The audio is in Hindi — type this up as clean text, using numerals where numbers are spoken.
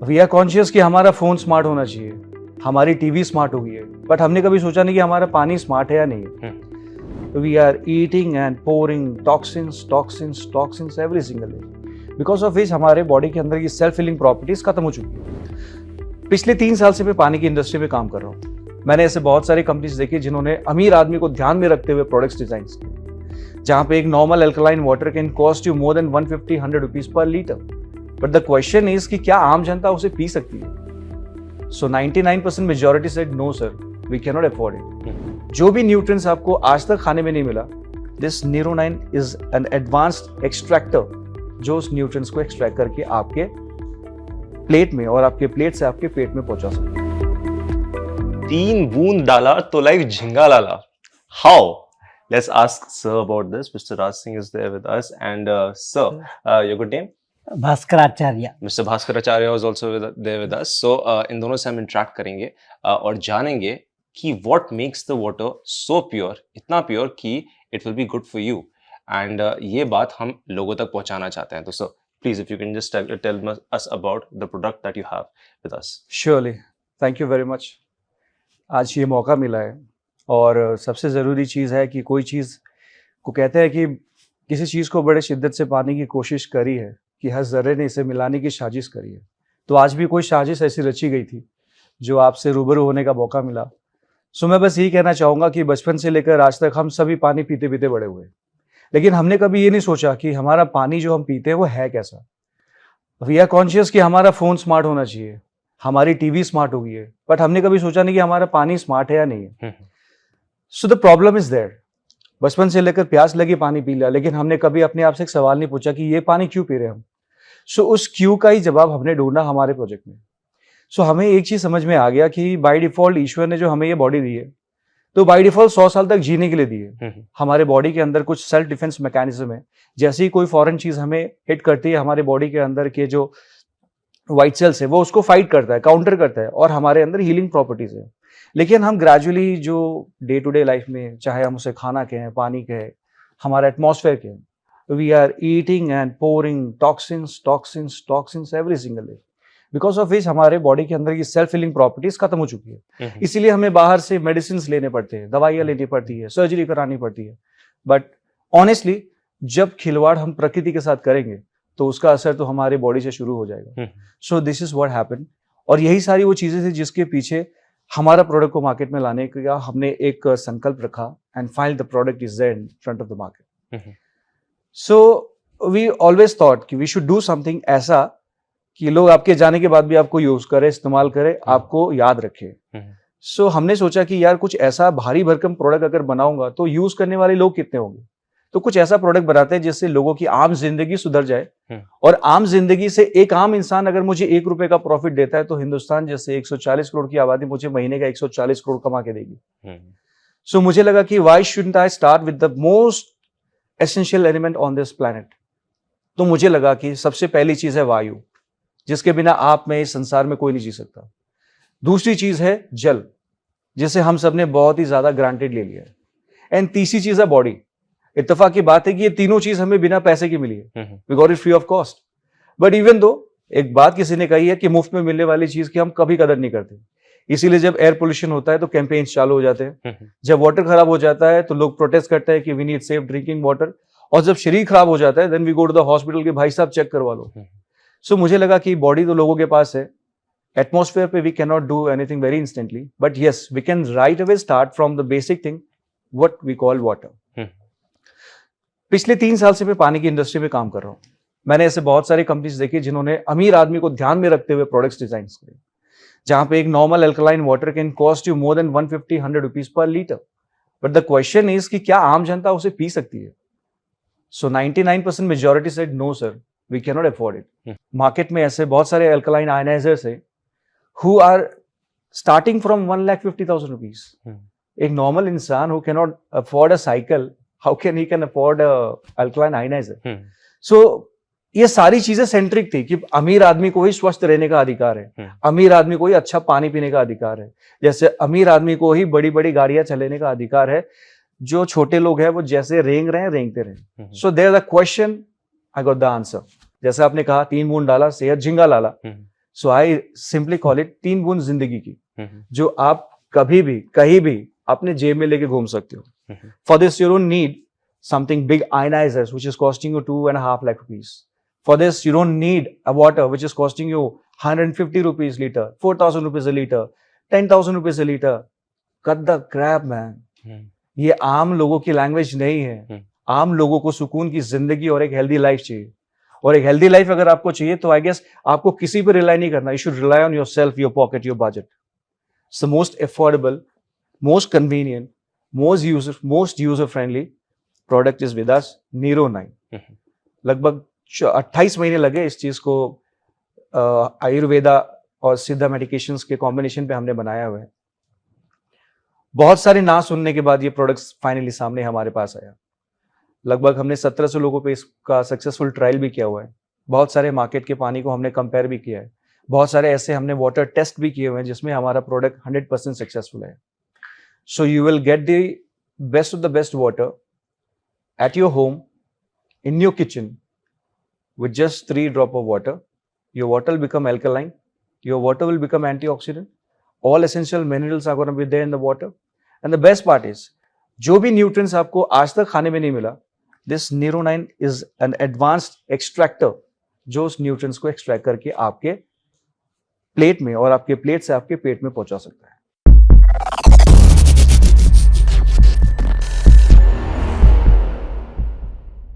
वी आर कॉन्शियस कि हमारा फोन स्मार्ट होना चाहिए, हमारी टीवी स्मार्ट हो गई है, बट हमने कभी सोचा नहीं कि हमारा पानी स्मार्ट है या नहीं है। We are eating and pouring toxins toxins toxins every single day, because of which हमारे बॉडी के अंदर की सेल्फ हीलिंग प्रॉपर्टीज खत्म हो चुकी है। पिछले 3 साल से मैं पानी की इंडस्ट्री में काम कर रहा हूँ। मैंने ऐसे बहुत सारी कंपनीज देखी जिन्होंने अमीर आदमी को ध्यान में रखते हुए प्रोडक्ट्स डिजाइन किए, जहां पे एक normal alkaline water can cost you more than 150-100 rupees per litre, but the question is कि क्या आम जनता उसे पी सकती है? So 99% majority said no sir, we can not afford it. जो भी न्यूट्रिएंट्स आपको आज तक खाने में नहीं मिला, this Neuronine is an advanced extractor जो उस न्यूट्रिएंट्स को एक्सट्रैक्ट करके आपके प्लेट में और आपके प्लेट से आपके पेट में पहुंचा सकते हैं। 3 बूंद डाला तो लाइक झिंगा लाला। How? Let's ask sir about this. Mr. Raj Singh is there with us, and sir, your good name? Bhaskaracharya. Mr. Bhaskaracharya was also there with us. So इन दोनों से हम इंटरेक्ट करेंगे और जानेंगे कि what makes the water so pure, इतना pure कि it will be good for you, and ये बात हम लोगों तक पहुंचाना चाहते हैं। तो sir, please if you can just tell us about the product that you have with us. Surely, thank you very much. आज ये मौका मिला है और सबसे ज़रूरी चीज़ है कि कोई चीज़ को कहते हैं कि किसी चीज़ को बड़े शिद्दत से पाने की कोशिश करी है कि हर ज़र्रे ने इसे मिलाने की साजिश करी है। तो आज भी कोई साजिश ऐसी रची गई थी जो आपसे रूबरू होने का मौका मिला। सो मैं बस यही कहना चाहूँगा कि बचपन से लेकर आज तक हम सभी पानी पीते पीते बड़े हुए, लेकिन हमने कभी ये नहीं सोचा कि हमारा पानी जो हम पीते हैं वो है कैसा। वी आर कॉन्शियस कि हमारा फ़ोन स्मार्ट होना चाहिए, हमारी टीवी स्मार्ट हो गई है, बट हमने कभी सोचा नहीं कि हमारा पानी स्मार्ट है या नहीं है। So the problem is there. बचपन से लेकर प्यास लगी पानी पी लिया, लेकिन हमने कभी अपने आप से एक सवाल नहीं पूछा कि ये पानी क्यों पी रहे हैं हम। सो उस क्यों का ही जवाब हमने ढूंढा हमारे प्रोजेक्ट में। सो हमें एक चीज समझ में आ गया कि बाय डिफॉल्ट ईश्वर ने जो हमें ये बॉडी दी है, तो बाय डिफॉल्ट 100 साल तक जीने के लिए दी है। हमारे बॉडी के अंदर कुछ सेल्फ डिफेंस मैकेनिज्म है। जैसे ही कोई फॉरेन चीज हमें हिट करती है, हमारे बॉडी के अंदर के जो व्हाइट सेल्स है वो उसको फाइट करता है, काउंटर करता है, और हमारे अंदर हीलिंग प्रॉपर्टीज है। लेकिन हम ग्रेजुअली जो डे टू डे लाइफ में, चाहे हम उसे खाना कहें, पानी कहें, हमारा एटमॉस्फेयर कहें, we are eating and pouring toxins toxins toxins every single day, because of which हमारे बॉडी के अंदर की सेल्फ हीलिंग प्रॉपर्टीज खत्म हो चुकी है। इसीलिए हमें बाहर से मेडिसिन लेने पड़ते हैं, दवाइयाँ लेनी पड़ती है, सर्जरी करानी पड़ती है। बट ऑनेस्टली जब खिलवाड़ हम प्रकृति के साथ करेंगे तो उसका असर तो हमारे बॉडी से शुरू हो जाएगा। So this is what happened, और यही सारी वो चीजें थी जिसके पीछे हमारा प्रोडक्ट को मार्केट में लाने का हमने एक संकल्प रखा, and finally the product is there in front of the market. So we always thought कि वी शुड डू समथिंग ऐसा कि लोग आपके जाने के बाद भी आपको यूज करे, इस्तेमाल करे, आपको याद रखे। सो हमने सोचा कि यार कुछ ऐसा भारी भरकम प्रोडक्ट अगर बनाऊंगा तो यूज करने वाले लोग कितने होंगे, तो कुछ ऐसा प्रोडक्ट बनाते हैं जिससे लोगों की आम जिंदगी सुधर जाए। और आम जिंदगी से एक आम इंसान अगर मुझे 1 रुपए का प्रॉफिट देता है, तो हिंदुस्तान जैसे 140 करोड़ की आबादी मुझे महीने का 140 करोड़ कमा के देगी। सो मुझे लगा कि why shouldn't I start with the most essential element on this planet. तो मुझे लगा कि सबसे पहली चीज है वायु, जिसके बिना आप में इस संसार में कोई नहीं जी सकता। दूसरी चीज है जल, जिसे हम सब ने बहुत ही ज्यादा ग्रांटेड ले लिया है। एंड तीसरी चीज है बॉडी। इत्तेफाक की बात है कि ये तीनों चीज हमें बिना पैसे की मिली है, we got it free of cost. But even though एक बात किसी ने कही है कि मुफ्त में मिलने वाली चीज की हम कभी कदर नहीं करते। इसीलिए जब एयर पोल्यूशन होता है तो कैंपेन्स चालू हो जाते हैं, जब वाटर खराब हो जाता है तो लोग प्रोटेस्ट करते हैं कि we need safe drinking water, और जब शरीर खराब हो जाता है then we go to the hospital के भाई साहब चेक करवा लो। सो मुझे लगा कि बॉडी तो लोगों के पास है, एटमॉस्फेयर पे we can not do anything very instantly, but yes we can right away start from the basic thing what we call water. पिछले 3 साल से मैं पानी की इंडस्ट्री में काम कर रहा हूँ। मैंने ऐसे बहुत सारी कंपनीज देखी जिन्होंने अमीर आदमी को ध्यान में रखते हुए प्रोडक्ट्स डिजाइन किए, जहां पे एक normal alkaline water can cost you more than 150-100 rupees per litre, but the question is कि क्या आम जनता उसे पी सकती है? So 99% majority said no sir, we can not afford it. Market में ऐसे बहुत सारे अल्कलाइन आयनाइजर्स है who are starting from 1,50,000 rupees. एक नॉर्मल इंसान who can not afford a cycle, how can he can afford alkaline ioniser? सो ये सारी चीजें सेंट्रिक थी कि अमीर आदमी को ही स्वस्थ रहने का अधिकार है, अमीर आदमी को ही अच्छा पानी पीने का अधिकार है, जैसे अमीर आदमी को ही बड़ी बड़ी गाड़ियां चलाने का अधिकार है। जो छोटे लोग हैं वो जैसे रेंग रहे हैं रेंगते रहे। So there the question, I got the answer. जैसे आपने कहा 3 बूंद डाला सेहत झिंगा लाला। So I simply call it 3 बूंद जिंदगी की, Mhm. जो आप कभी भी कहीं भी अपने जेब में लेके घूम सकते हो. Mhm. For this, you don't need something big ionizers, which is costing you 2.5 lakh rupees. For this, you don't need a water which is costing you 150 rupees liter, 4,000 rupees a liter, 10,000 rupees a liter. Cut the crap, man. Mhm. ये आम लोगों की लैंग्वेज नहीं है. आम लोगों को सुकून की जिंदगी और एक हेल्दी लाइफ चाहिए. और एक हेल्दी लाइफ अगर आपको चाहिए तो आई गेस आपको किसी पर रिलाई नहीं करना. You should rely on your self, your pocket, your budget. It's the most affordable, most convenient, most user friendly product is with us, Nero 9. Mhm. लगभग 28 महीने लगे इस चीज को आयुर्वेदा और सिद्धा मेडिकेशंस के कॉम्बिनेशन पे हमने बनाया हुआ है. बहुत सारे ना सुनने के बाद ये प्रोडक्ट्स फाइनली सामने हमारे पास आया. लगभग हमने 1700 लोगों पे इसका सक्सेसफुल ट्रायल भी किया हुआ है. बहुत सारे मार्केट के पानी को हमने कंपेयर भी किया है. बहुत सारे ऐसे हमने वाटर टेस्ट भी किए हुए हैं जिसमें हमारा प्रोडक्ट 100% सक्सेसफुल है. So you will get the best of the best water at your home, in your kitchen, with just 3 drops of water. Your water will become alkaline. Your water will become antioxidant. All essential minerals are going to be there in the water. And the best part is, जो भी nutrients आपको आज तक खाने में नहीं मिला, this Nero 9 is an advanced extractor, जो उस nutrients को extract करके आपके प्लेट में और आपके प्लेट से आपके पेट में पहुंचा सकता है.